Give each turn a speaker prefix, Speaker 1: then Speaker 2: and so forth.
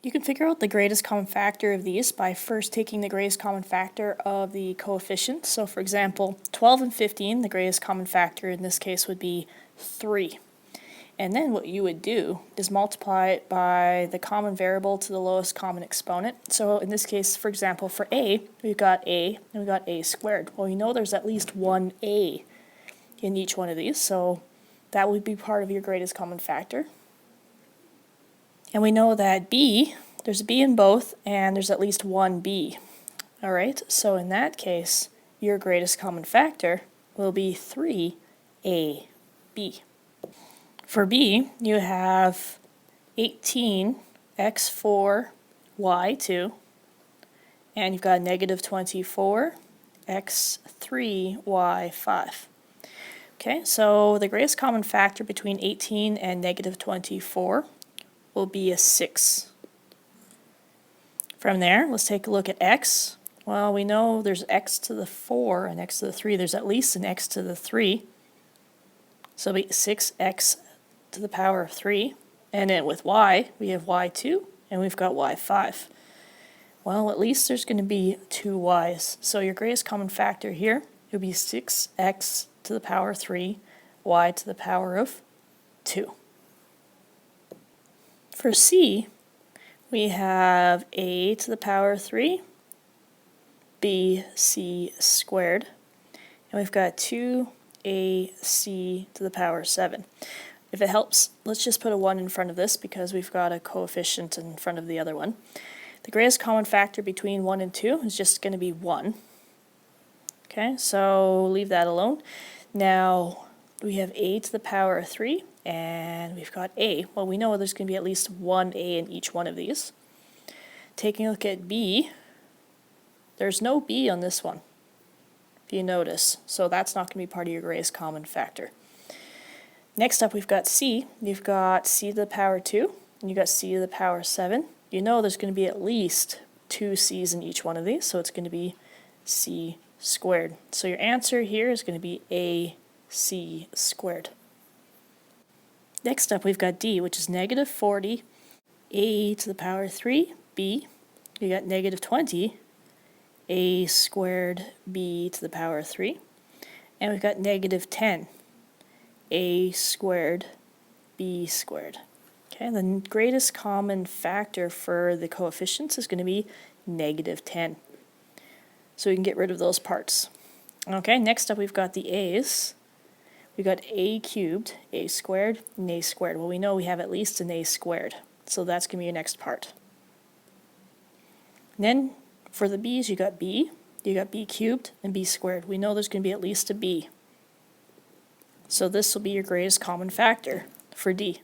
Speaker 1: You can figure out the greatest common factor of these by first taking the greatest common factor of the coefficients. So for example, 12 and 15, the greatest common factor in this case would be 3. And then what you would do is multiply it by the common variable to the lowest common exponent. So in this case, for example, for a, we've got a and we've got a squared. Well, we know there's at least one a in each one of these, so that would be part of your greatest common factor. And we know that b, there's a b in both, and there's at least one b. Alright, so in that case, your greatest common factor will be 3ab. For b, you have 18x4y2, and you've got negative 24x3y5. Okay, so the greatest common factor between 18 and negative 24 will be a 6. From there, let's take a look at x. Well, we know there's x to the 4 and x to the 3. There's at least an x to the 3. So it'll be 6x to the power of 3. And then with y, we have y2 and we've got y5. Well, at least there's going to be 2 y's. So your greatest common factor here would be 6x to the power of 3, y to the power of 2. For c, we have a to the power of 3, bc squared, and we've got 2ac to the power of 7. If it helps, let's just put a 1 in front of this because we've got a coefficient in front of the other one. The greatest common factor between 1 and 2 is just going to be 1. Okay, so leave that alone. Now we have a to the power of 3, and we've got a. Well, we know there's going to be at least one a in each one of these. Taking a look at b, there's no b on this one, if you notice, so that's not going to be part of your greatest common factor. Next up, we've got c. You've got c to the power 2, and you've got c to the power 7. You know there's going to be at least 2 c's in each one of these, so it's going to be c squared. So your answer here is going to be ac squared. Next up, we've got d, which is negative 40, a to the power 3, b. You got negative 20, a squared b to the power 3. And we've got negative 10, a squared b squared. Okay, the greatest common factor for the coefficients is going to be negative 10. So we can get rid of those parts. Okay, next up we've got the a's. We've got a cubed, a squared, and a squared. Well, we know we have at least an a squared, so that's going to be your next part. And then for the b's, you got b cubed, and b squared. We know there's going to be at least a b. So this will be your greatest common factor for d.